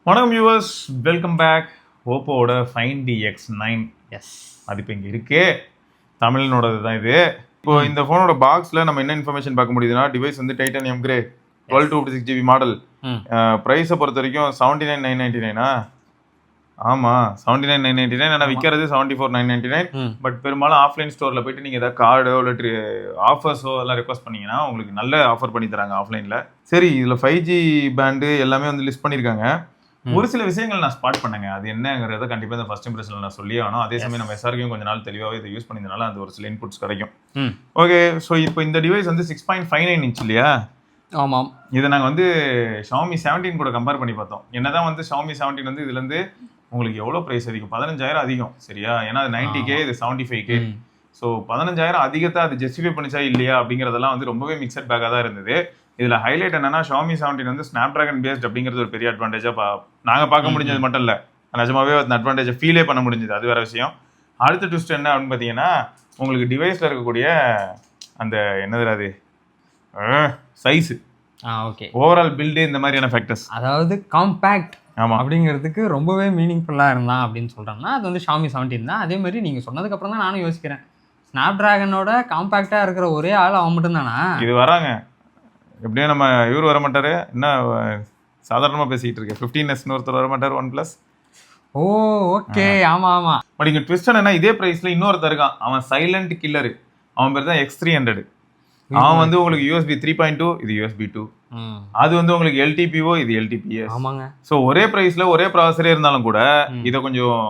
வணக்கம் viewers, welcome back. ஓப்போவோட find X9 S அது இப்போ இங்கே இருக்கு. தமிழ்னோடது தான் இது. இப்போ இந்த ஃபோனோட பாக்ஸில் நம்ம என்ன இன்ஃபர்மேஷன் பார்க்க முடியுதுன்னா, டிவைஸ் வந்து டைட்டானியம் கிரே 12/256GB மாடல். ப்ரைஸை பொறுத்த வரைக்கும் 79,999. ஆமாம், 79,999. ஆனால் விற்கிறது 74,999. பட் பெரும்பாலும் ஆஃப்லைன் ஸ்டோரில் போயிட்டு நீங்கள் ஏதாவது கார்டோ இல்லை ஆஃபர்ஸோ எல்லாம் ரெக்வஸ்ட் பண்ணீங்கன்னா உங்களுக்கு நல்ல ஆஃபர் பண்ணி தராங்க ஆஃப்லைனில். சரி, இதில் 5G பேண்டு எல்லாமே வந்து லிஸ்ட் பண்ணியிருக்காங்க. ஒரு சில விஷயங்கள் நான் ஸ்பாட் பண்ணேங்க. அது என்னங்கிறத கண்டிப்பாக இந்த ஃபர்ஸ்ட் இம்ப்ரெஷனில் நான் சொல்லி ஆகணும். அதே சமயம் நம்ம SRKயும் கொஞ்ச நாள் தெளிவாகவே இதை யூஸ் பண்ணியிருந்தனால அந்த ஒரு சில இன்புட்ஸ் கிடைக்கும். ஓகே, ஸோ இப்போ இந்த டிவைஸ் வந்து 6.59 இன்ச் இல்லையா? ஆமாம். இதை நாங்கள் வந்து Xiaomi 17 கூட கம்பேர் பண்ணி பார்த்தோம். என்னதான் வந்து Xiaomi 17 வந்து இதுலேருந்து உங்களுக்கு எவ்வளோ ப்ரைஸ் அதிகம்? 15,000 அதிகம், சரியா? ஏன்னா அது 90K, இது 75K. ஸோ 15,000 அதிகத்தை அது ஜஸ்டிஃபை பண்ணிச்சா இல்லையா அப்படிங்கிறதெல்லாம் வந்து ரொம்பவே மிக்சட் பேக்காக தான் இருந்தது. இதில் ஹைலைட் என்னன்னா, Xiaomi 17 வந்து ஸ்னாப்ட்ராகன் பேஸ்ட் அப்படிங்கிறது ஒரு பெரிய அட்வான்டேஜாக நாங்கள் பார்க்க முடிஞ்சது மட்டும் இல்லை, நிஜமாவே அந்த அட்வான்டேஜை ஃபீலே பண்ண முடிஞ்சது. அது வேற விஷயம். அடுத்த ட்விஸ்ட் என்ன அப்படின்னு பார்த்தீங்கன்னா, உங்களுக்கு டிவைஸில் இருக்கக்கூடிய அந்த என்னது அது சைஸு, ஓகே, ஓவரால் பில்டு, இந்த மாதிரியான ஃபேக்டர்ஸ், அதாவது காம்பேக்ட் ஆமாம் அப்படிங்கிறதுக்கு ரொம்பவே மீனிங்ஃபுல்லாக இருந்தான் அப்படின்னு சொல்கிறாங்கன்னா அது வந்து Xiaomi 17 தான். அதே மாதிரி நீங்கள் சொன்னதுக்கப்புறம் தான் நானும் யோசிக்கிறேன், ஸ்னாப் ட்ராகனோட காம்பேக்டாக இருக்கிற ஒரே ஆள் அவன் மட்டும்தானா? இது வராங்க எப்படியும் நம்ம இவர் வர மாட்டார், என்ன சாதாரணமாக பேசிக்கிட்டு இருக்கேன். 15S ஒருத்தர் வர மாட்டார், OnePlus. ஓ ஓகே, ஆமாம் ஆமாம். பட் இங்கே ட்விஸ்ட் என்னன்னா, இதே ப்ரைஸில் இன்னொருத்தர் இருக்கான், அவன் சைலண்ட் கில்லரு. அவன் பேர் தான் X300. அவன் வந்து உங்களுக்கு USB 3.2, இது USB 2. அது வந்து உங்களுக்கு LTPO, இது LTPS. ஆமாங்க. ஸோ ஒரே ப்ரைஸில் ஒரே ப்ராசஸரே இருந்தாலும் கூட இதை கொஞ்சம்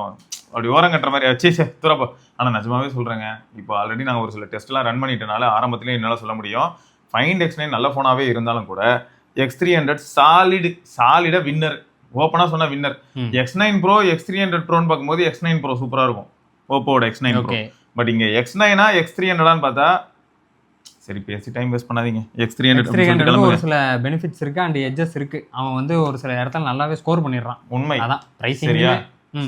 அப்படி ஓரம் கட்டுற மாதிரி ஆச்சு துறப்போ. ஆனால் நிஜமாவே சொல்கிறேங்க, இப்போ ஆல்ரெடி நாங்கள் ஒரு சில டெஸ்ட்லாம் ரன் பண்ணிட்டனால ஆரம்பத்துலேயே என்னால் சொல்ல முடியும், ஃபைண்ட் X9 நல்ல ஃபோனாகவே இருந்தாலும் கூட X300 சாலிட வின்னர். ஓப்பனாக சொன்ன வின்னர். X9 Pro, X300 ப்ரோன்னு பார்க்கும்போது X9 Pro சூப்பராக இருக்கும், ஓப்போட X9 Pro. பட் இங்கே X9 X300 பார்த்தா, சரி பேசி டைம் வேஸ்ட் பண்ணாதீங்க. X300 ஒரு சில பெனிஃபிட்ஸ் இருக்கு அண்ட் எட்ஜஸ் இருக்கு. அவன் வந்து ஒரு சில இடத்துல நல்லாவே ஸ்கோர் பண்ணிடுறான். உண்மை, அதான் பிரைசிங்.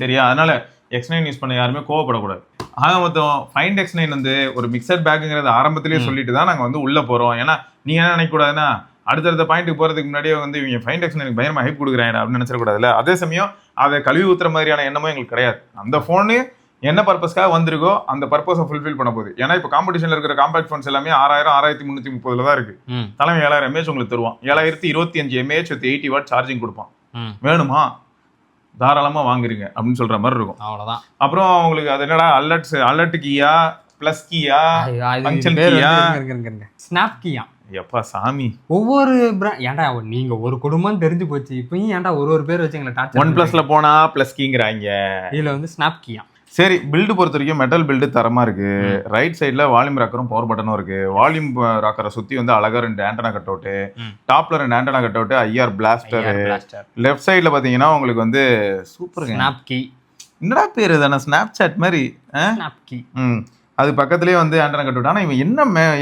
சரியா? அதனால X9 யூஸ் பண்ண யாருமே கோவப்படக்கூடாது. ஆக மொத்தம் ஃபைண்ட் X9 வந்து ஒரு மிக்சட் பேக்குங்கிறத ஆரம்பத்திலேயே சொல்லிட்டு தான் நாங்கள் வந்து உள்ள போறோம். ஏன்னா நீங்க என்ன நினைக்கக்கூடாதுன்னா, அடுத்தடுத்த பாயிண்ட்டுக்கு போறதுக்கு முன்னாடியே வந்து இவங்க ஃபைண்ட் X9 பயங்கரமா ஹைப் கொடுக்குறாங்க அப்படின்னு நினைச்சிடக்கூடாதுல்ல. அதே சமயம் அதை கழுவி ஊத்துற மாதிரியான எண்ணமும் எங்களுக்கு கிடையாது. அந்த ஃபோனு என்ன பர்பஸ்க்காக வந்திருக்கோ அந்த பர்பஸை ஃபுல்ஃபில் பண்ண போகுது. ஏன்னா இப்போ காம்படிஷன்ல இருக்கிற காம்பேக்ட் ஃபோன்ஸ் எல்லாமே 6,000, 6,330 தான் இருக்கு. தலைமை 7,000 mAh உங்களுக்கு தருவான். 7,025 mAh with 80 watt சார்ஜிங் கொடுப்பான். வேணுமா தாராளமா வாங்குறீங்க அப்படின்னு சொல்ற மாதிரி இருக்கும். அவ்வளவுதான். அப்புறம் உங்களுக்கு அது என்னடா அலர்ட் கீயா, பிளஸ் கீயா, ஃபங்க்ஷன் கீயா, ஸ்னாப் கீயா, எப்பா சாமி. ஒவ்வொரு ஏன்டா நீங்க ஒரு குடும்பம் தெரிஞ்சு போச்சு, இப்பயும் ஏன்டா ஒரு பேர் வச்சு எங்களை டார்ச்சர். OnePlusல போனா பிளஸ் கீங்கிறாங்க, இதுல வந்து ஸ்னாப் கீயா. சரி, பில்டு பொறுத்த வரைக்கும் மெட்டல் பில்டு தரமா இருக்கு. ரைட் சைட்ல வால்யூம் ராக்கரும் பவர் பட்டனும் இருக்கு. வால்யூம் ராக்கரை சுத்தி வந்து அழகா 2 ஆண்டனா கட் அவுட், டாப்ல 2 antenna cut out, IR plaster. Left சைட்ல பாத்தீங்கன்னா உங்களுக்கு வந்து சூப்பர் ஸ்னாப் கீ. என்னடா பேரு தானே, ஸ்னாப் சாட் மாதிரி ஸ்னாப் கீ. அது பக்கத்துலேயே வந்து ஆண்டனா கட் அவுட். ஆனால் இவன்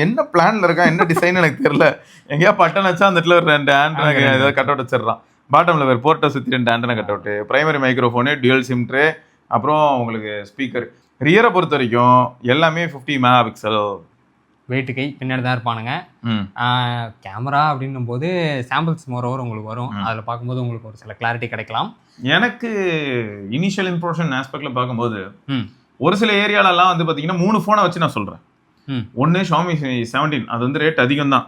என்ன பிளான்ல இருக்கான், என்ன டிசைன் எனக்கு தெரியல. எங்கேயா பட்டன் வச்சா அந்த இடத்துல ஒரு 2 ஆண்டனா ஏதாவது கட் அவுட் வச்சிடறான். பாட்டம்ல வேறு போர்ட்டை சுற்றி 2 antenna cut out, primary microphone, dual sim tray, அப்புறம் உங்களுக்கு ஸ்பீக்கர். ரியரை பொறுத்த வரைக்கும் எல்லாமே 50 MP வெயிட் கை பின்னாடி தான் இருப்பானுங்க. கேமரா அப்படின்னும் போது சாம்பிள்ஸ் மோரோவர் உங்களுக்கு வரும். அதில் பார்க்கும்போது உங்களுக்கு ஒரு சில கிளாரிட்டி கிடைக்கலாம். எனக்கு இனிஷியல் இம்ப்ரெஷன் ஆஸ்பெக்ட்ல பார்க்கும்போது ஒரு சில ஏரியாலெல்லாம் வந்து பார்த்தீங்கன்னா 3 ஃபோனை வச்சு நான் சொல்கிறேன். ஒன்று Xiaomi 17, அது வந்து ரேட் அதிகம் தான்.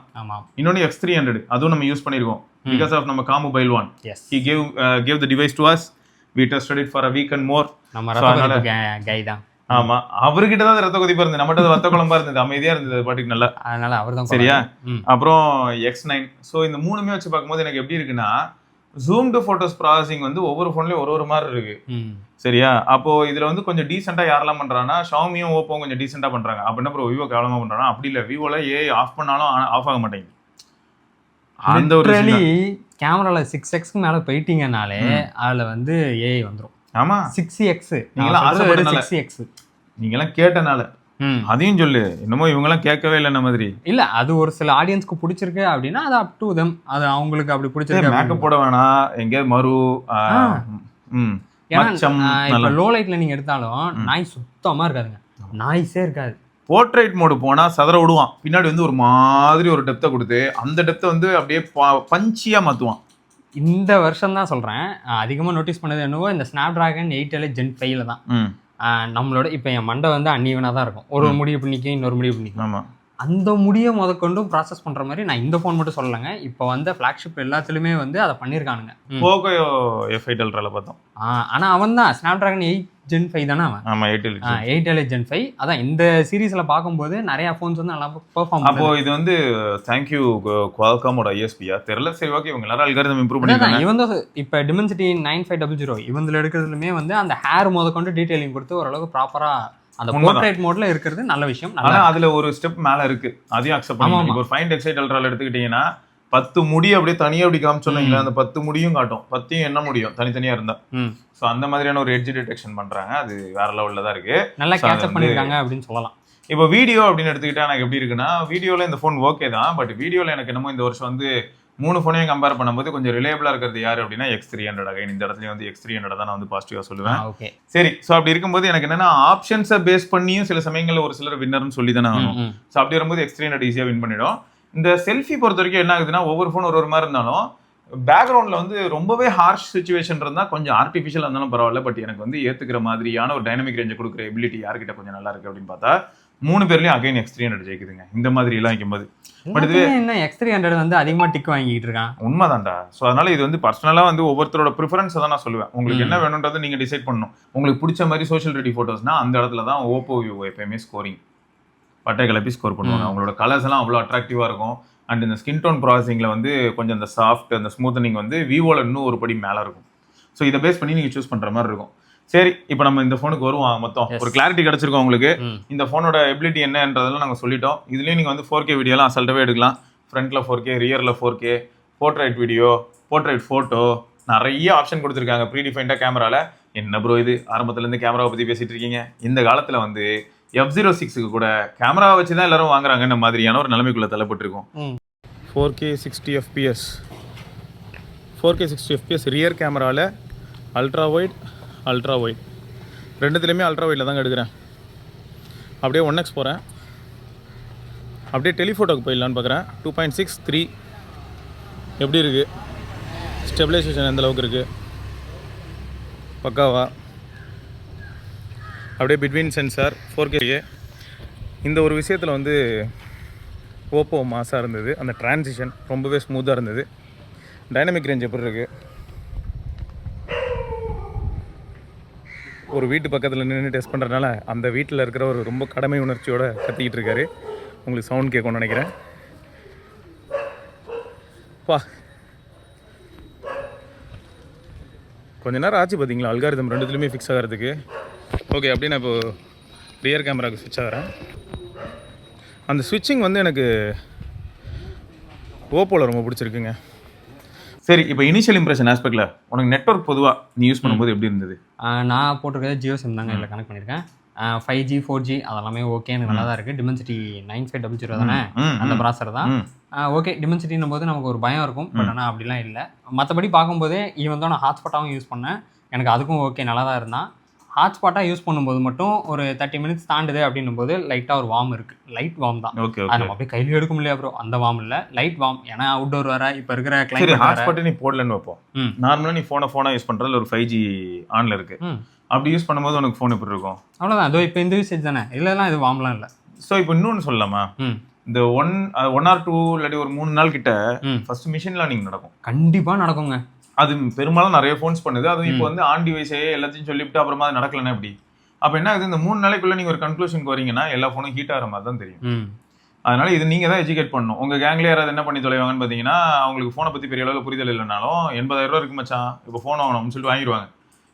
இன்னொன்று X300, அதுவும் நம்ம யூஸ் பண்ணியிருக்கோம் பிகாஸ் ஆஃப் நம்ம Mobile One. He gave the device to us. We tested it for a week and more. நம்ம கை தான். ஆமா, அவர்கிட்ட தான் ரத்த கொதிப்பா இருந்தது, நம்மகிட்ட வத்த குழம்பா இருந்தது, அமைதியா இருந்தது பாட்டுக்கு நல்லா. அதனால அவர் தான். சரியா? அப்புறம் X9. ஸோ இந்த 3மே வச்சு பார்க்கும்போது எனக்கு எப்படி இருக்குன்னா, ஜூம் டு போட்டோஸ் ப்ராசஸிங் வந்து ஒவ்வொரு ஃபோன்லயும் ஒரு மாதிரி இருக்கு. சரியா? அப்போ இதுல வந்து கொஞ்சம் டீசெண்டா யாரெல்லாம் பண்றாங்கன்னா, Xiaomiயும் ஓப்போவும் கொஞ்சம் டீசெண்டா பண்றாங்க. அப்ப என்ன ப்ரோ விவோ கேவலமா பண்றானா? அப்படி இல்ல, விவோல ஏஐ ஆஃப் பண்ணாலும் ஆஃப் ஆக மாட்டேங்குது. அந்த ஒரு கேமரால 6x மேல போயிட்டீங்கனாலே அதுல வந்து ஏஐ வந்துரும். ஆமா, 6x. நீங்களாம் கேட்டனால அதையும் சொல்லு. என்னமோ இவங்கெல்லாம் கேட்கவே இல்லை மாதிரி இல்ல. அது ஒரு சில ஆடியன்ஸ்க்கு பிடிச்சிருக்கு அப்படின்னா அது அப் டு தெம். அது அவங்களுக்கு அப்படி பிடிச்சிருக்கு. மேக்கப் போட வேணாம், எங்கேயாவது மறு லோ லைட்ல நீங்க எடுத்தாலும் நாய் சுத்தமா இருக்காதுங்க, நாய்ஸே இருக்காது. போர்ட்ரைட் மோடு போனா சதற விடுவான், பின்னாடி வந்து ஒரு மாதிரி ஒரு டெப்த்தை கொடுத்து அந்த டெப்த்தை வந்து அப்படியே பஞ்சியா மாத்துவான். இந்த வருஷம் தான் சொல்கிறேன். அதிகமாக நோட்டீஸ் பண்ணது என்னவோ இந்த ஸ்னாப் ட்ராகன் 8 Elite Gen 5 தான். நம்மளோட இப்போ என் மண்டை வந்து அன்ஈவனாக தான் இருக்கும். ஒரு முடிவு பண்ணிக்கும், இன்னொரு முடிவு பண்ணிக்கும். ஆமாம், அந்த முடியை முதற்கொண்டும் ப்ராசஸ் பண்ணுற மாதிரி நான் இந்த ஃபோன் மட்டும் சொல்லலைங்க. இப்போ வந்து ஃப்ளாக்ஷிப் எல்லாத்துலேயுமே வந்து அதை பண்ணியிருக்கானுங்க. போகோ F8 Ultraல பார்த்தோம். ஆனால் அவன் தான் ஸ்னாப் ட்ராகன் 8 Gen 5 தானே அவன். ஆமாம், 8 Elite Gen 5. அதான் இந்த சீரீஸில் பார்க்கும்போது நிறையா ஃபோன்ஸ் வந்து நல்லா பெர்ஃபார்ம். அப்போ இது வந்து தேங்க்யூ குவால்காமோட ஐஎஸ்பியா தெரியல. சரி, ஓகே, இவங்க எல்லாரும் அல்காரிதம் இம்ப்ரூவ் பண்ணிருக்காங்க. இவன் தான் இப்போ Dimensity 9500 இவந்தில் எடுக்கிறதுலுமே வந்து அந்த ஹேர் முதற்கொண்டு டீட்டெயிலிங் கொடுத்து ஓரளவுக்கு ப்ராப்பராக அந்த போர்ட்ரைட் மோட்ல இருக்கிறது நல்ல விஷயம். ஆனா அதுல ஒரு ஸ்டெப் மேல இருக்கு, அதையும் அக்செப்ட் பண்ணுங்க. இப்போ ஒரு ஃபைண்ட் X8 Ultraல எடுத்துக்கிட்டீங்கன்னா 10 முடி அப்படியே தனியா அப்படி காமிச்சோன்னீங்களா, அந்த 10 முடியும் காட்டும், 10யும் என்ன முடியும் தனித்தனியா இருந்தா. ஸோ அந்த மாதிரியான ஒரு எட்ஜ் டிடெக்ஷன் பண்றாங்க. அது வேற லெவல்ல தான் இருக்கு, நல்லா கேட்சப் பண்ணிருக்காங்க அப்படின்னு சொல்லலாம். இப்போ வீடியோ அப்படின்னு எடுத்துக்கிட்டா எனக்கு எப்படி இருக்குன்னா, வீடியோல இந்த ஃபோன் ஓகே தான், பட் வீடியோல எனக்கு என்னமோ இந்த வருஷம் வந்து 3 ஃபோனையும் கம்பேர் பண்ணும்போது கொஞ்சம் ரிலேபிளா இருக்கிறது யாரு அப்படின்னா X300. அகைன் இந்த இடத்துல வந்து X300 தான் நான் வந்து பாசிட்டிவா சொல்லுவேன். ஓகே, சரி. ஸோ அப்படி இருக்கும்போது எனக்கு என்னன்னா, ஆப்ஷன்ஸை பேஸ் பண்ணியும் சில சமயங்கள்ல ஒரு சிலர் வின்னர்னு சொல்லி தானே ஆகணும். ஸோ அப்படி வரும்போது X300 ஈஸியா வின் பண்ணிடும். இந்த செல்ஃபி பொறுத்த வரைக்கும் என்ன ஆகுதுன்னா, ஒவ்வொரு ஃபோன் ஒரு மாதிரி இருந்தாலும் பேக்ரவுண்ட்ல வந்து ரொம்பவே ஹார்ஷ் சுச்சுவேஷன் இருந்தா கொஞ்சம் ஆர்டிஃபிஷியல் இருந்தாலும் பரவாயில்ல, பட் எனக்கு வந்து ஏத்துக்கிற மாதிரியான ஒரு டைனமிக் ரேஞ்சை கொடுக்குற எபிலிட்டி யார்கிட்ட கொஞ்சம் நல்லா இருக்கு அப்படின்னு பார்த்தா 3 பேர்லயும் அகைன் X300 ஜெயிக்குதுங்க இந்த மாதிரி எல்லாம் வைக்கும்போது. பட் இது என்ன X300 வந்து அதிகமா டிக் வாங்கிட்டு இருக்கான். உண்மைதான்டா. ஸோ அதனால இது வந்து பர்சனலா வந்து ஒவ்வொருத்தரோட ப்ரிஃபரன்ஸை தான் நான் சொல்லுவேன். உங்களுக்கு என்ன வேணும்ன்றதை நீங்க டிசைட் பண்ணணும். உங்களுக்கு பிடிச்ச மாதிரி சோஷியல் ரெடி போட்டோஸ்னா அந்த இடத்துல தான் ஓப்போ விவோ எப்பயுமே ஸ்கோரிங் பட்டை கிளப்பி ஸ்கோர் பண்ணுவாங்க. அவங்களோட கலர்ஸ் எல்லாம் அவ்வளோ அட்ராக்டிவா இருக்கும். அண்ட் இந்த ஸ்கின் டோன் ப்ராசஸிங்ல வந்து கொஞ்சம் இந்த சாஃப்ட் அந்த ஸ்மூத்தனிங் வந்து விவோல இன்னும் ஒரு படி மேல இருக்கும். ஸோ இதை பேஸ் பண்ணி நீங்க சூஸ் பண்ற மாதிரி இருக்கும். சரி, இப்போ நம்ம இந்த ஃபோனுக்கு வருவோம். மொத்தம் ஒரு கிளாரிட்டி கிடைச்சிருக்கோம் உங்களுக்கு. இந்த ஃபோனோட எபிலிட்டி என்னன்றதெல்லாம் நாங்கள் சொல்லிட்டோம். இதுலேயும் நீங்கள் வந்து 4K வீடியோலாம் அசல்ட்டாகவே எடுக்கலாம். ஃப்ரண்ட்டில் 4K, ரியரில் 4K, portrait video, portrait photo, நிறைய ஆப்ஷன் கொடுத்துருக்காங்க ப்ரீடிஃபைண்டாக கேமராவில். என்ன ப்ரோ இது ஆரம்பத்துலேருந்து கேமராவை பற்றி பேசிகிட்டு இருக்கீங்க? இந்த காலத்தில் வந்து F06க்கு கூட கேமராவை வச்சு தான் எல்லாரும் வாங்குறாங்கன்ற மாதிரியான ஒரு நிலைமைக்குள்ளே தள்ளப்பட்டிருக்கும். 4K 60 FPS, 4K 60 FPS rear கேமராவில் அல்ட்ரா வைட் ரெண்டுத்துலேயுமே அல்ட்ரா வைடில் தாங்க எடுக்கிறேன். அப்படியே 1x போகிறேன். அப்படியே டெலிஃபோட்டோக்கு போயிடலான்னு பார்க்குறேன். 2.63 எப்படி இருக்குது? ஸ்டெபிலைசேஷன் எந்த அளவுக்கு இருக்குது? பக்காவா? அப்படியே பிட்வீன் சென்சார் 4K. இந்த ஒரு விஷயத்தில் வந்து ஓப்போ மாசாக இருந்தது. அந்த டிரான்சிஷன் ரொம்பவே ஸ்மூத்தாக இருந்தது. டைனமிக் ரேஞ்ச் எப்படி இருக்குது? ஒரு வீட்டு பக்கத்தில் நின்று டெஸ்ட் பண்ணுறதுனால அந்த வீட்டில் இருக்கிற ஒரு ரொம்ப கடமை உணர்ச்சியோடு கத்திக்கிட்டு இருக்காரு. உங்களுக்கு சவுண்ட் கேட்கும்னு நினைக்கிறேன். பா, கொஞ்ச நேரம் ஆச்சு பார்த்தீங்களா அல்காரிதம் ரெண்டுத்துலையுமே ஃபிக்ஸ் ஆகிறதுக்கு. ஓகே, அப்படியே நான் இப்போது ரியர் கேமராவுக்கு ஸ்விட்ச் ஆகிறேன். அந்த ஸ்விட்சிங் வந்து எனக்கு ஓப்போவில் ரொம்ப பிடிச்சிருக்குங்க. சரி, இப்போ இனிஷியல் இம்ப்ரெஷன் ஆஸ்பெக்டில் உனக்கு நெட்வொர்க் பொதுவாக நீ யூஸ் பண்ணும்போது எப்படி இருந்தது? நான் போட்டிருக்கிறது ஜியோ சிம் தாங்க இதில் கனெக்ட் பண்ணியிருக்கேன். 5G 4G அதெல்லாமே ஓகே, எனக்கு நல்லா தான் இருக்குது. Dimensity 9500 தானே அந்த ப்ராசர் தான். ஓகே, Dimensityன்னும் போது நமக்கு ஒரு பயம் இருக்கும், பட் ஆனால் அப்படிலாம் இல்லை. மற்றபடி பார்க்கும்போதே ஈவன் தான் நான் ஹாட்ஸ்பாட்டாகவும் யூஸ் பண்ணேன், எனக்கு அதுக்கும் ஓகே நல்லா தான் இருந்தான். ஹாட்ஸ்பாட்டாக யூஸ் பண்ணும்போது மட்டும் ஒரு 30 மினிட்ஸ் தாண்டுது அப்படின்னும் போது லைட்டாக ஒரு வார்ம் இருக்குது. லைட் வார்ம் தான். ஓகே, அது நம்ம அப்படியே கையில் எடுக்க முடியாது ப்ரோ, அந்த வார்ம் இல்லை, லைட் வார்ம். ஏன்னா அவுட்டோர் வேற இப்போ இருக்கிற கிளைமேட். ஹாட்ஸ்பாட் நீ போடலன்னு வைப்போம். நார்மலாக நீ ஃபோனை யூஸ் பண்ணுறதுல ஒரு 5G ஆனில் இருக்குது. அப்படி யூஸ் பண்ணும்போது உனக்கு ஃபோன் எப்படி இருக்கும்? அவ்வளோதான். அதோ இப்போ இந்த யூசேஜ் தானே, இல்லைலாம் இது வார்ம்லாம் இல்லை. ஸோ இப்போ இன்னொன்று சொல்லலாமா? இந்த 1 or 2 இல்லாட்டி ஒரு 3 நாள் கிட்ட ஃபர்ஸ்ட் மிஷின் லேர்னிங் நடக்கும். கண்டிப்பாக நடக்குங்க. அது பெரும்பாலும் நிறைய ஃபோன்ஸ் பண்ணுது. அதுவும் இப்போ வந்து ஆன் டிவைஸே எல்லாத்தையும் சொல்லிவிட்டு அப்புறமா அது நடக்கலன்னா எப்படி? அப்போ என்ன ஆகுது, இந்த 3 நாளைக்குள்ள நீங்கள் ஒரு கன்க்ளூஷனுக்கு வரீங்கன்னா எல்லா ஃபோனும் ஹீட் ஆகிற மாதிரி தான் தெரியும். அதனால இது நீங்கள் தான் எஜுகேட் பண்ணணும். உங்கள் கேங்லேயே யாராவது என்ன பண்ணி தொலைவாங்கன்னு பார்த்தீங்கன்னா, அவங்களுக்கு ஃபோனை பற்றி பெரிய அளவுக்கு புரிதல் இல்லைனாலும் 80,000 ரூபா இருக்கு மச்சான் இப்போ ஃபோன் வாங்கணும்னு சொல்லிட்டு வாங்கிடுவாங்க.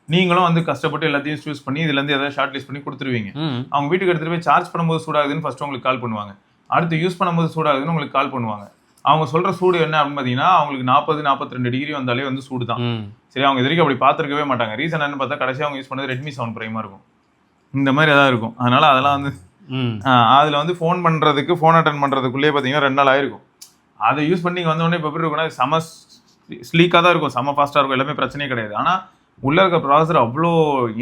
நீங்களும் வந்து கஷ்டப்பட்டு எல்லாத்தையும் சூஸ் பண்ணி இதுலேருந்து எதாவது ஷார்ட் லிஸ்ட் பண்ணி கொடுத்துருவீங்க. அவங்க வீட்டுக்கு எடுத்துகிட்டு போய் சார்ஜ் பண்ணும்போது சூடாகுதுன்னு ஃபர்ஸ்ட் உங்களுக்கு கால் பண்ணுவாங்க. அடுத்து யூஸ் பண்ணும்போது சூடாகுதுன்னு உங்களுக்கு கால் பண்ணுவாங்க. அவங்க சொல்கிற சூடு என்ன அப்படின்னு பார்த்தீங்கன்னா, அவங்களுக்கு 40-42 டிகிரி வந்தாலே வந்து சூடு தான். சரி, அவங்க இது வரைக்கும் அப்படி பார்த்துருக்கவே மாட்டாங்க. ரீசன் என்னன்னு பார்த்தா கடைசியாக அவங்க யூஸ் பண்ணது Redmi 7 Prime'மாக இருக்கும். இந்த மாதிரி ஏதாவது இருக்கும். அதனால அதெல்லாம் வந்து அதில் வந்து ஃபோன் பண்ணுறதுக்கு ஃபோன் அட்டன் பண்ணுறதுக்குள்ளேயே பார்த்தீங்கன்னா 2 நாள் ஆயிருக்கும். அதை யூஸ் பண்ணி வந்தோடனே இப்போ எப்படி இருக்குன்னா செம ஸ்லீக்காக தான் இருக்கும், செம ஃபாஸ்ட்டாக இருக்கும், எல்லாமே பிரச்சனையே கிடையாது. ஆனால் உள்ள இருக்க ப்ராசஸர் அவ்வளோ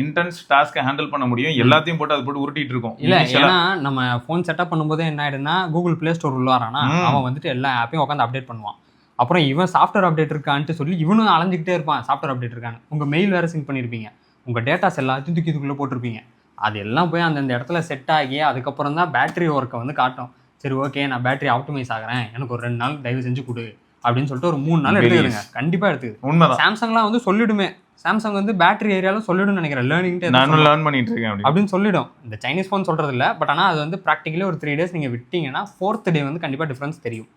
இன்டென்ஸ் டாஸ்க்கை ஹேண்டில் பண்ண முடியும். எல்லாத்தையும் போட்டு அது போட்டு உருட்டிட்டு இருக்கும். இல்லை, ஏன்னா நம்ம ஃபோன் செட்டப் பண்ணும்போதே என்ன ஆயிடுன்னா, கூகுள் பிளே ஸ்டோர் உள்ள வரானா அவன் வந்துட்டு எல்லா ஆப்பையும் உட்காந்து அப்டேட் பண்ணுவான். அப்புறம் இவன் சாஃப்ட்வேர் அப்டேட் இருக்கான்ட்டு சொல்லி இவனும் அலைஞ்சிக்கிட்டே இருப்பான் சாஃப்ட்வேர் அப்டேட் இருக்கான்னு. உங்கள் மெயில் வேறு சிங்க் பண்ணியிருப்பீங்க, உங்கள் டேட்டாஸ் எல்லாத்தையும் தூக்கி இதுக்குள்ளே போட்டிருப்பீங்க. அது எல்லாம் போய் அந்தந்த இடத்துல செட் ஆகி அதுக்கப்புறம் தான் பேட்டரி ஒர்க்கை வந்து காட்டும். சரி ஓகே நான் பேட்டரி ஆப்டிமைஸ் ஆகிறேன், எனக்கு ஒரு 2 நாள் தயவு செஞ்சு கொடு அப்படின்னு சொல்லிட்டு ஒரு 3 நாள் எடுத்துக்கிடுங்க. கண்டிப்பாக எடுத்துக்குது. உண்மைதான். சாம்சங்லாம் வந்து சொல்லிடுமே, சாம்சங் வந்து பேட்டரி ஏரியாலும் சொல்லிடும்னு நினைக்கிறேன். நானும் லேர்ன் பண்ணிட்டு இருக்கேன் அப்படின்னு சொல்லிடும். இந்த சைனீஸ் ஃபோன் சொல்கிறது இல்லை, பட் ஆனால் அது வந்து ப்ராக்டிக்கலி ஒரு 3 days நீங்கள் விட்டீங்கன்னா 4th day வந்து கண்டிப்பாக டிஃப்ரென்ஸ் தெரியும்.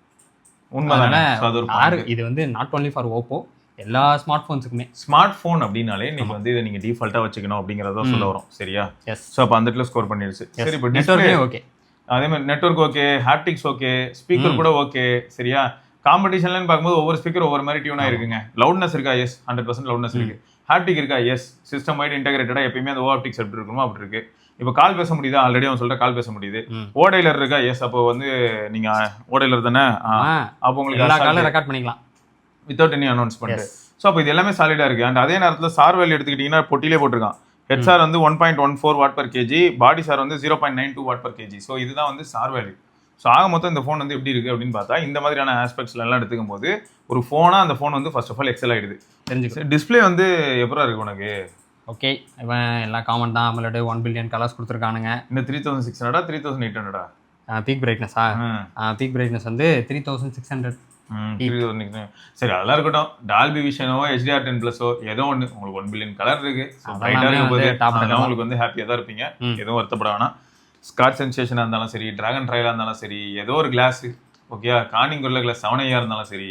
உண்மைதான். இது வந்து நாட் ஒன்லி ஃபார் ஓப்போ, எல்லா ஸ்மார்ட் ஃபோன்ஸுக்குமே. ஸ்மார்ட் ஃபோன் அப்படின்னாலே நீங்கள் வந்து இதை நீங்கள் டிஃபால்ட்டாக வச்சுக்கணும் அப்படிங்கிறத சொல்ல வரும். சரியா? எஸ். ஸோ அப்போ அந்த இடத்துல ஸ்கோர் பண்ணிடுச்சு. சரி, இப்போ நெட்வொர்க்கே ஓகே, அதே மாதிரி network okay, haptics okay, speaker கூட ஓகே. சரியா? காம்படிஷன்லன்னு பார்க்கும்போது ஒவ்வொரு ஸ்பீக்கர் ஒவ்வொரு மாதிரி டியூனாக இருக்குங்க. லவுட்னஸ் இருக்கா? எஸ், 100% லவுட்னஸ் இருக்கு. ஹாப்டிக் இருக்கா? எஸ். சிஸ்டம் வைட் இன்டெகிரேட்டடாக எப்பயுமே அந்த ஓஆப்டிக்ஸ் எப்படி இருக்கணுமோ அப்படி இருக்கு. இப்போ கால் பேச முடியுதா? ஆல்ரெடி அவன் சொல்லிட்டு கால் பேச முடியுது. ஓடைலர் இருக்கா? எஸ். அப்போ வந்து நீங்க ஓடைலர் தானே, அப்போ உங்களுக்கு எல்லா காலும் ரெக்கார்ட் பண்ணிக்கலாம் வித்தவுட் எனி அனௌன்ஸ்மெண்ட். ஸோ அப்போ இது எல்லாமே சாலிடா இருக்கு. அண்ட் அதே நேரத்தில் சார் வேல்யூ எடுத்துக்கிட்டீங்கன்னா பொட்டிலே போட்டிருக்கான். ஹெட்சார் வந்து 1.14 what per KG, body sir வந்து 0.92 வாட் பர் கேஜி. ஸோ இதுதான் வந்து சார் வேல்யூ. ஸோ ஆக மொத்தம் இந்த ஃபோன் வந்து எப்படி இருக்கு அப்படின்னு பார்த்தா இந்த மாதிரியான ஆஸ்பெக்ட்ஸ்ல எல்லாம் எடுத்துக்கும் போது ஒரு ஃபோனா அந்த ஃபோன் வந்து ஃபர்ஸ்ட் ஆஃப் ஆல் எக்ஸல் ஆயிடுது. தெரிஞ்சுக்க. டிஸ்பிளே வந்து எப்பரா இருக்கு உனக்கு? ஓகே, இவன் எல்லா காமன் தான். AMOLED 1 பில்லியன் கலர்ஸ் கொடுத்துருக்கானுங்க. இந்த 3600 3800 பீக் பிரைட்னஸா? பீக் பிரைட்னஸ் வந்து 3600. சரி, அதெல்லாம் இருக்கட்டும். டால்பி விஷனோ HDR10 பிளஸோ ஏதோ ஒன்று உங்களுக்கு 1 பில்லியன் கலர் இருக்கு. உங்களுக்கு வந்து ஹாப்பியாக தான் இருப்பீங்க, எதுவும் வருத்தப்பட வேணாம். ஸ்காட் சென்சேஷனாக இருந்தாலும் சரி, டிராகன் ட்ரைலாக இருந்தாலும் சரி, ஏதோ ஒரு கிளாஸ் ஓகே, கார்னிங் உள்ள கிளாஸ் 7AR இருந்தாலும் சரி,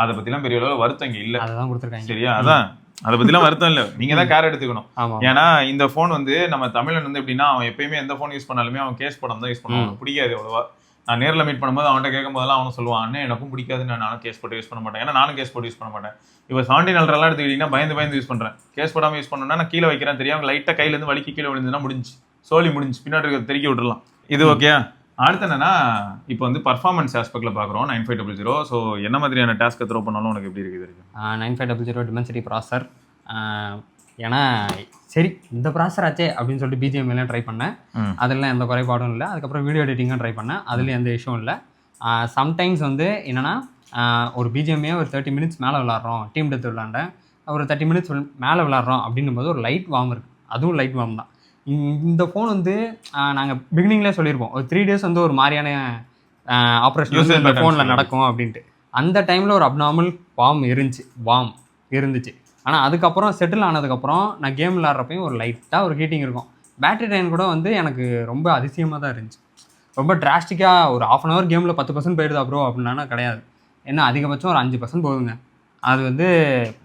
அதை பற்றிலாம் பெரிய அளவில் வருத்தம் இங்கே இல்லை. அதான் கொடுத்துருக்காங்க. சரியா? அதான் அதை பற்றிலாம் வருத்தம் இல்லை. நீங்கள் தான் கேர் எடுத்துக்கணும். ஏன்னா இந்த ஃபோன் வந்து நம்ம தமிழன் வந்து எப்படின்னா அவன் எப்பயுமே எந்த ஃபோன் யூஸ் பண்ணாலுமே அவன் கேஸ் படம் தான் யூஸ் பண்ணுவான். பிடிக்காது அவ்வளோவா. நான் நேரில் மீட் பண்ணும்போது அவன்கிட்ட கேட்கும் போதெல்லாம் அவன் சொல்லுவான், அண்ணே எனக்கும் பிடிக்காது, நானும் கேஸ் போட்டு யூஸ் பண்ண மாட்டேன். ஏன்னா நானும் கேஸ் போட்டு யூஸ் பண்ண மாட்டேன். இப்போ 17 எல்லாம் எடுத்துக்கிட்டீங்கன்னா பயந்து யூஸ் பண்ணுறேன். கேஸ் போடாமல் யூஸ் பண்ணணும்னா நான் கீழே வைக்கிறேன், தெரியாமல் லைட்டாக கையிலேருந்து வலிக்கு கீழே விழுந்துன்னா முடிஞ்சு, சோலி முடிஞ்சு, பின்னாடி இருக்க தெருக்கி விட்டுடலாம். இது ஓகே. அடுத்து என்னன்னா இப்போ வந்து பர்ஃபார்மன்ஸ் ஆஸ்பெக்டில் பார்க்குறோம் 9500. ஸோ என்ன மாதிரியான டாஸ்க்கை த்ரோ பண்ணாலும் உனக்கு எப்படி இருக்குது? 9500 டிமென்சிட்டி ப்ராசர். ஏன்னா சரி இந்த ப்ராசர் ஆச்சே அப்படின்னு சொல்லிட்டு BGM எல்லாம் ட்ரை பண்ணேன், அதெல்லாம் எந்த குறைபாடும் இல்லை. அதுக்கப்புறம் வீடியோ எடிட்டிங்கும் ட்ரை பண்ணேன், அதுலேயும் எந்த இஷ்யூவும் இல்லை. சம்டைம்ஸ் வந்து என்னென்னா ஒரு BGM ஒரு 30 minutes மேலே விளாட்றோம், டீம் டெத் விளாண்டேன், ஒரு 30 minutes மேலே விளாட்றோம் அப்படின்னும் போது ஒரு லைட் வார்ம் இருக்குது, அதுவும் லைட் வார்ம் தான். இந்த ஃபோன் வந்து நாங்கள் பிகினிங்லேயே சொல்லியிருப்போம் ஒரு 3 days வந்து ஒரு மாதிரியான ஆப்ரேஷன் இந்த ஃபோனில் நடக்கும் அப்படின்ட்டு. அந்த டைமில் ஒரு அப்நார்மல் வார்ம் இருந்துச்சு. ஆனால் அதுக்கப்புறம் செட்டில் ஆனதுக்கப்புறம் நான் கேம் விளாட்றப்பையும் ஒரு லைட்டாக ஒரு ஹீட்டிங் இருக்கும். பேட்டரி டைம் கூட வந்து எனக்கு ரொம்ப அதிசயமாக தான் இருந்துச்சு. ரொம்ப டிராஸ்டிக்காக ஒரு 1/2 hour கேமில் 10% போயிடுதா ப்ரோ அப்படின்னா கிடையாது. ஏன்னா அதிகபட்சம் ஒரு 5% போகுங்க. அது வந்து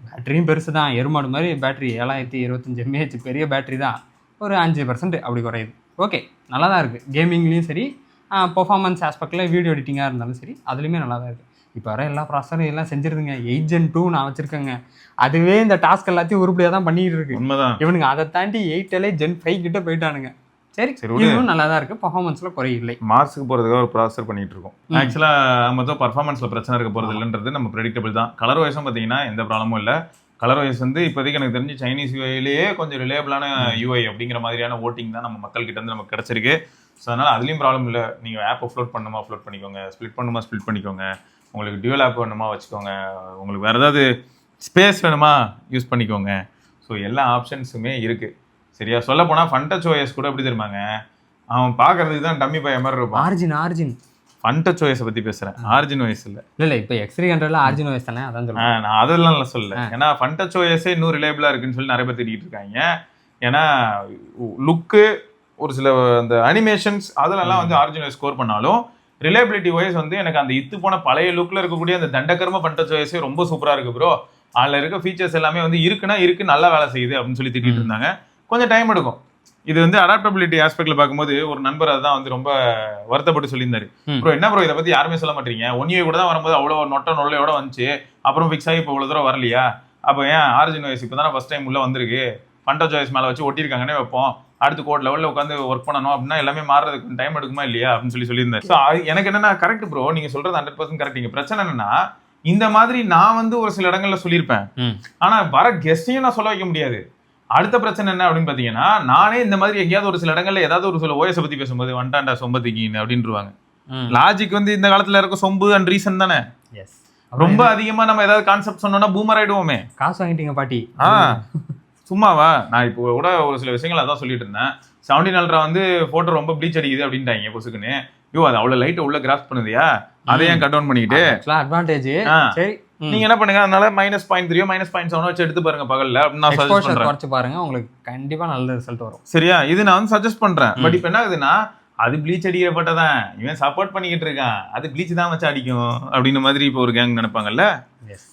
பேட்டரியும் பெருசு தான், எருமாடு மாதிரி பேட்டரி 7025 mAh பெரிய பேட்டரி தான், ஒரு 5% அப்படி குறையுது. ஓகே, நல்லா தான் இருக்குது. கேமிங்லேயும் சரி, பெர்ஃபார்மன்ஸ் ஆஸ்பெக்டில் வீடியோ எடிட்டிங்காக இருந்தாலும் சரி, அதுலேயுமே நல்லா தான் இருக்குது. இப்போ வர எல்லா ப்ராசரும் எல்லாம் செஞ்சிருதுங்க. 8 Gen 2 நான் வச்சுருக்கேங்க, அதுவே இந்த டாஸ்க் எல்லாத்தையும் உருப்படியாக தான் பண்ணிட்டு இருக்கு. உண்மைதான். இவனுங்க அதை தாண்டி 8 Gen 5 கிட்ட போயிட்டானுங்க. சரி, இதுவும் நல்லா தான் இருக்குது, பர்ஃபார்மன்ஸில் குறையில்லை. மார்ஸுக்கு போகிறதுக்காக ஒரு ப்ராசஸர் பண்ணிட்டு இருக்கோம். ஆக்சுவலாக மொத்தம் பர்ஃபார்மன்ஸில் பிரச்சனை இருக்க போகிறது இல்லைன்றது நம்ம ப்ரெடிக்டபிள் தான். கலர் வைஸும் பார்த்தீங்கன்னா எந்த ப்ராப்ளமும் இல்லை. கலர் வைஸ் வந்து இப்போதைக்கு எனக்கு தெரிஞ்சு சைனீஸ் யூஐலேயே கொஞ்சம் ரிலேபிளான யூஐ அப்படிங்கிற மாதிரியான ஓட்டிங் தான் நம்ம மக்கள்கிட்ட வந்து நமக்கு கிடச்சிருக்கு. ஸோ அதனால் அதுலேயும் ப்ராப்ளம் இல்லை. நீங்கள் ஆப் அப்லோட் பண்ணுமா அப்லோட் பண்ணிக்கோங்க, ஸ்ப்ளிட் பண்ணிக்கோங்க, உங்களுக்கு டியூவல் ஆப் வேணுமா வச்சுக்கோங்க, உங்களுக்கு வேறு ஏதாவது ஸ்பேஸ் வேணுமா யூஸ் பண்ணிக்கோங்க. ஸோ எல்லா ஆப்ஷன்ஸுமே இருக்குது. சரியா? சொல்ல போனால் ஃபன்டச் OS கூட எப்படி தெரியுமாங்க, அவன் பார்க்கறதுக்கு தான் டம்மி பைய மாதிரி இருப்பான். ஆரிஜின் ஃபன்டச் OS பற்றி பேசுகிறேன், ஆரிஜின் OS இல்லை. இப்போ X300 ஆரிஜின் OS தானே, அதான் சொல்லுவேன். நான் அதெல்லாம் இல்லை சொல்லலை. ஏன்னா ஃபன்டச் OS இன்னும் ரிலேபிளாக இருக்குன்னு சொல்லி நிறைய பேர் திட்டிகிட்டு இருக்காங்க. ஏன்னா லுக்கு ஒரு சில அந்த அனிமேஷன்ஸ் அதெல்லாம் வந்து ஆரிஜின் OS ஸ்கோர் பண்ணாலும் ரிலேபிலிட்டி வைஸ் வந்து எனக்கு அந்த இத்து போன பழைய லுக்கில் இருக்கக்கூடிய அந்த தண்டக்கர்ம ஃபன்டச் OS ரொம்ப சூப்பராக இருக்குது ப்ரோ. அதில் இருக்க ஃபீச்சர்ஸ் எல்லாமே வந்து இருக்கு, நல்லா வேலை செய்யுது அப்படின்னு சொல்லி திட்டிகிட்டு இருந்தாங்க. கொஞ்சம் டைம் எடுக்கும். இது வந்து அடாப்டபிலிட்டி ஆஸ்பெக்ட்ல பார்க்கும்போது ஒரு நண்பர் அதான் வந்து ரொம்ப வருத்தப்பட்டு சொல்லியிருந்தாரு, ப்ரோ என்ன ப்ரோ இதை பத்தி யாருமே சொல்ல மாட்டீங்க, 1 year கூட தான் வரும்போது அவ்வளோ நொல்லையோட வந்துச்சு, அப்புறம் ஃபிக்ஸ் ஆகி இப்போ இவ்வளோ தூரம் வரலையா, அப்போ ஏன் ஆரிஜின் OS இப்போ தானே ஃபர்ஸ்ட் டைம் உள்ள வந்திருக்கு, ஃபன்டச் OS மேலே வச்சு ஒட்டியிருக்காங்கன்னே வைப்போம், அடுத்து கோட் லெவலில் உட்காந்து ஒர்க் பண்ணணும் அப்படின்னா எல்லாமே மாறுறதுக்கு டைம் எடுக்குமா இல்லையா அப்படின்னு சொல்லியிருந்தாரு. ஸோ எனக்கு என்னன்னா கரெக்ட் ப்ரோ, நீங்க சொல்றது 100% கரெக்ட். இங்க பிரச்சனை என்னன்னா இந்த மாதிரி நான் வந்து ஒரு சில இடங்கள்ல சொல்லியிருப்பேன், ஆனா வர கெஸ்டையும் நான் சொல்ல வைக்க முடியாது. அடுத்த பிரச்சனை என்ன அப்படின்னு பாத்தீங்கன்னா, நானே இந்த மாதிரி எங்கேயாவது ஒரு சில இடங்கள்ல ஏதாவது ஒரு சில OS பத்தி பேசும்போது வந்துட்டான்டா சொம்பத்திக்கின்னு அப்படின்ட்டுருவாங்க. லாஜிக் வந்து இந்த காலத்துல இருக்க சொம்பு அண்ட் ரீசன் தானே. ரொம்ப அதிகமா நம்ம ஏதாவது கான்செப்ட் சொன்னோம்னா பூமர் ஆயிடுவோமே. காசு வாங்கிட்டீங்க பாட்டி. சும்மாவா? நான் இப்போ கூட ஒரு சில விஷயங்கள் அதான் சொல்லிட்டு இருந்தேன். 17 அல்ட்ரா வந்து போட்டோ ரொம்ப ப்ளீச் அடிக்குது அப்படின்ட்டாங்க பொசுக்குன்னு. அது அவ்வளவு லைட் உள்ள கிராஸ் பண்ணுதியா, அதையும் கட் டவுன் பண்ணிட்டு அட்வான்டேஜ். சரி, நீங்க என்ன பண்ணுங்க, அதனால -0.3 -0.7 வச்சு எடுத்து பாருங்க பகல்ல. நான் சஜஸ்ட் பண்றேன். குறைச்சு பாருங்க, உங்களுக்கு கண்டிப்பா நல்ல ரிசல்ட் வரும். சரியா? இது நான் வந்து சஜஸ்ட் பண்றேன். பட் இப்போ என்ன ஆகுதுன்னா, அது ப்ளீச் அடிக்கப்பட்டதான், இவன் சப்போர்ட் பண்ணிக்கிட்டு இருக்கான், அது ப்ளீச் தான் வச்சு அடிக்கும் அப்படின்னு மாதிரி இப்போ ஒரு கேங் நினைப்பாங்கல்ல.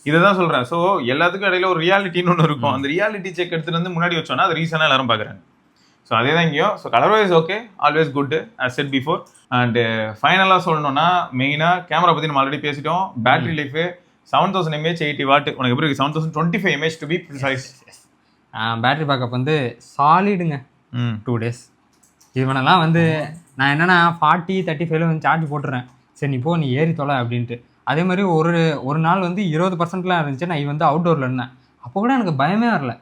இதான் சொல்றேன். சோ எல்லாத்துக்கும் இடையில ஒரு ரியாலிட்டின்னு ஒன்று இருக்கும். அந்த ரியாலிட்டி செக் எடுத்துட்டு வந்து முன்னாடி வச்சோம்னா அது ரீசனா எல்லாரும் பாக்குறாங்க. ஸோ அதே தான் இங்கேயும். So colour wise okay, always good as said before. And ஃபைனலாக சொல்லணும்னா மெயினாக கேமரா பற்றி நம்ம ஆல்ரெடி பேசிட்டோம். Battery life 7000 mAh 80 watt. உனக்கு எப்படி 7025 mAh to be precise. Battery backup வந்து சாலிடுங்க. 2 days. இவனெல்லாம் வந்து நான் என்னன்னா 40-35 வந்து சார்ஜ் போட்டுறேன். சரி நீ போ, நீ ஏறி தொலை அப்படின்ட்டு. அதே மாதிரி ஒரு நாள் வந்து 20%லாம் இருந்துச்சு. நான் வந்து அவுட்டோரில் இருந்தேன். அப்போ கூட எனக்கு பயமே வரல.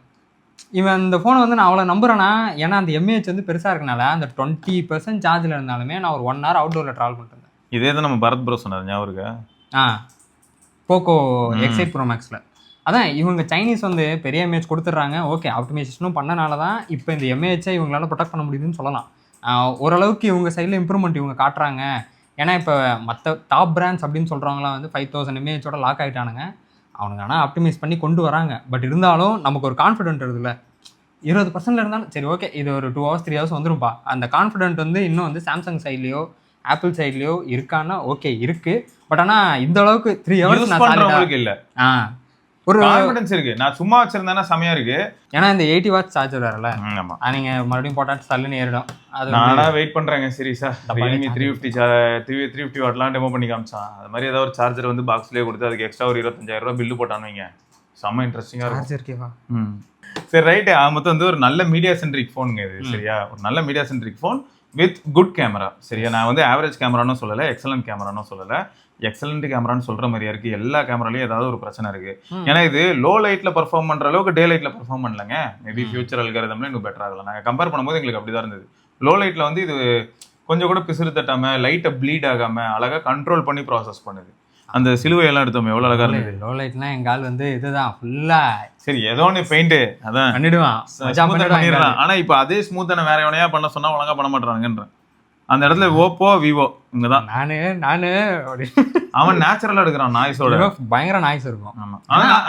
இவன் இந்த ஃபோனை வந்து நான் அவ்வளோ நம்புறேன்னா, ஏன்னா அந்த எம்ஏஹெச் வந்து பெருசாக இருக்கனால அந்த 20% சார்ஜில் இருந்தாலுமே நான் ஒரு 1 hour அவுட்டோரில் ட்ராவல் பண்ணிட்டு இதே தான் நம்ம பரத் ப்ரோ சொன்னார், ஞாபகம் இருக்கா? Poco X8 Pro Maxல. அதான் இவங்க சைனீஸ் வந்து பெரிய எம்ஏஹெச் கொடுத்துட்றாங்க. ஓகே, ஆப்டிமைசேஷனும் பண்ணனால தான் இப்போ இந்த எம்ஏஹெச்சை இவங்களால ப்ரொடெக்ட் பண்ண முடியுதுன்னு சொல்லலாம். ஓரளவுக்கு இவங்க சைடில் இம்ப்ரூவ்மெண்ட் இவங்க காட்டுறாங்க. ஏன்னா இப்போ மற்ற டாப் பிராண்ட்ஸ் அப்படின்னு சொல்கிறவங்களாம் வந்து 5000 mAh லாக் ஆகிட்டானுங்க. அவனுங்க ஆனால் ஆப்டிமைஸ் பண்ணி கொண்டு வராங்க. பட் இருந்தாலும் நமக்கு ஒரு கான்ஃபிடென்ட் இருக்குல்ல, 20% இருந்தாலும் சரி ஓகே, இது ஒரு 2 hours 3 hours வந்துரும்பா. அந்த கான்ஃபிடென்ட் வந்து இன்னும் வந்து சாம்சங் சைட்லேயோ ஆப்பிள் சைட்லேயோ இருக்கான்னா ஓகே இருக்கு. பட் ஆனால் இந்த அளவுக்கு 3 hours நான் இல்லை, ஒரு கான்ஃபிடன்ஸ் இருக்கு. நான் சும்மா வச்சிருந்தேன்னா செமையா இருக்கு. ஏன்னா இந்த 80 watts சார்ஜர் வரல. நீங்க மறுபடியும் போட்டா சல்லுன்னு ஏறிடும். நானா வெயிட் பண்றேங்க சீரியஸா. Realme 350 வாட்லாம் டெமோ பண்ணி காமிச்சான். அது மாதிரி ஏதாவது ஒரு சார்ஜர் வந்து பாக்ஸ்லயே கொடுத்து அதுக்கு எக்ஸ்ட்ரா ஒரு 25000 ரூபாய் பில்லு போட்டான்னு வைங்க, செம்ம இன்ட்ரெஸ்டிங்கா இருக்கும். சரி ரைட்டு. மொத்தம் வந்து ஒரு நல்ல மீடியா சென்ட்ரிக் ஃபோனுங்க இது. சரியா? ஒரு நல்ல media centric phone with good camera. சரியா? நான் வந்து ஆவரேஜ் கேமரான்னு சொல்லலை, எக்ஸலன்ட் கேமரான்னு சொல்லலை. எக்ஸலண்ட் கேமரான்னு சொல்ற மாதிரியா இருக்கு. எல்லா கேமராலையும் ஏதாவது ஒரு பிரச்சனை இருக்கு. ஏன்னா இது லோ லைட்ல பெர்ஃபார்ம் பண்ற அளவுக்கு டே லைட்ல பெர்ஃபார்ம் பண்ணலங்க. மேபி ஃபியூச்சர் அல்காரிதம்ல இன்னும் பெட்டர் ஆகலாம். நாங்கள் கம்பேர் பண்ணும்போது எங்களுக்கு அப்படிதான் இருந்தது. லோ லைட்ல வந்து இது கொஞ்சம் கூட பிசுறு தட்டாம, லைட்டை ப்ளீட் ஆகாம அழகா கண்ட்ரோல் பண்ணி ப்ராசஸ் பண்ணுது. அந்த சிலுவையெல்லாம் எடுத்தோம், எவ்வளவு அழகா இருந்தது. லோ லைட்னா எங்க ஆள் வந்து இதுதான் ஃபுல்லா சரி ஏதோ ஒன்று பெயிண்ட் அதான் பண்ணிடுவான். ஆனா இப்போ அதே ஸ்மூத்தான வேற எவனையா பண்ண சொன்னா ஒழுங்கா பண்ண மாட்டானுங்கன்ற அந்த இடத்துல ஓப்போ விவோ இங்கதான். நானு அவன் நேச்சுரலா எடுக்கிறான், நாய்ஸோட பயங்கர நாய்ஸ் இருக்கும். ஆமா,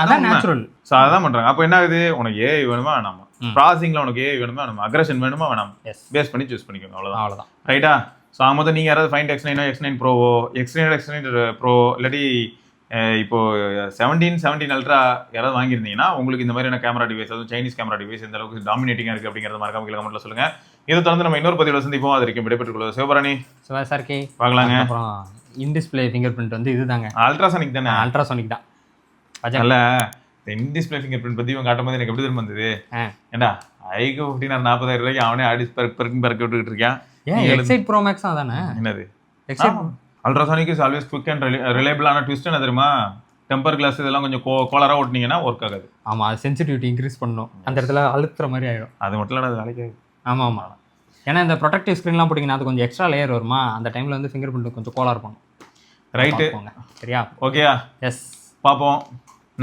அதான் நேச்சுரல். சோ அதான் பண்றாங்க. அப்ப என்ன ஆகுது, உனக்கு ஏஐ வேணுமா வேணாமா, ப்ராசஸிங்ல உனக்கு ஏஐ வேணுமா வேணாமா, அக்ரஷன் வேணுமா வேணாமா, பேஸ் பண்ணி சூஸ் பண்ணிக்கோங்க. அவ்வளவுதான். ரைட்டா? ஸோ மொத்தம் நீங்கள் யாராவது Find X9 X9 ப்ரோவோ X9 bro இல்லாட்டி இப்போ 17 அல்ட்ரா யாராவது வாங்கியிருந்தீங்கன்னா உங்களுக்கு இந்த மாதிரியான கேமரா டிவைஸ், அதுவும் சைனீஸ் கேமரா டிவைஸ் எந்த அளவுக்கு டாமினேட்டிங்காக இருக்குது அப்படிங்கிறத மறக்காம கீழே கமெண்ட்ல சொல்லுங்க. இதை தொடர்ந்து நம்ம இன்னொரு பதிவில் சந்திப்போம். அது வரைக்கும் விடைபெற்றுக் சிவபரணி சார்கே பார்க்கலாங்க. அப்புறம் இன்டிஸ்பிளே ஃபிங்கர் பிரிண்ட் வந்து இதுதாங்க, அல்ட்ராசானிக் தானே? அல்ட்ராசானிக் தான். அல்ல இன்டிஸ்பிளே ஃபிங்கர் பிரிண்ட் பத்தி இவன் காட்டும் போது எனக்கு எப்படி தெரியும் வந்தது, ஏண்டா ஐக்கு 40,000 ரூபாய்க்கு அவனே ஆடி பறக்க விட்டுக்கிட்டு இருக்கான். X8 Pro Max தானே? என்னது X8 ultrasonic is always quick and ரிலையபிளான ட்விஸ்ட் என்ன தெரியுமா? டெம்பர் கிளாஸ் இதெல்லாம் கொஞ்சம் கோலரா ஓட்டினீங்கன்னா ஒர்க் ஆகாது. ஆமா, அது சென்சிட்டிவிட்டி இன்க்ரீஸ் பண்ணும், அந்த இடத்துல அழுத்துற மாதிரி ஆயிடும். அது மட்டும் இல்லை, அது வேலைக்கு ஆகும். ஆமா ஆமா, ஏன்னா இந்த ப்ரொடெக்டிவ் ஸ்க்ரீன்லாம் போட்டிங்கன்னா அது கொஞ்சம் எக்ஸ்ட்ரா லேயர் வருமா, அந்த டைமில் வந்து ஃபிங்கர் பிரிண்ட் கொஞ்சம் கோலாக இருக்கும். ரைட்டு, சரியா? ஓகேயா? எஸ், பார்ப்போம்.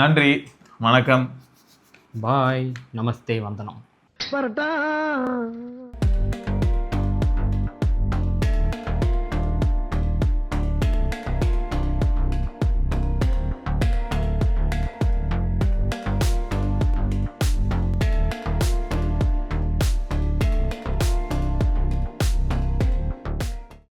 நன்றி, வணக்கம், பாய், நமஸ்தே, வந்தனம்.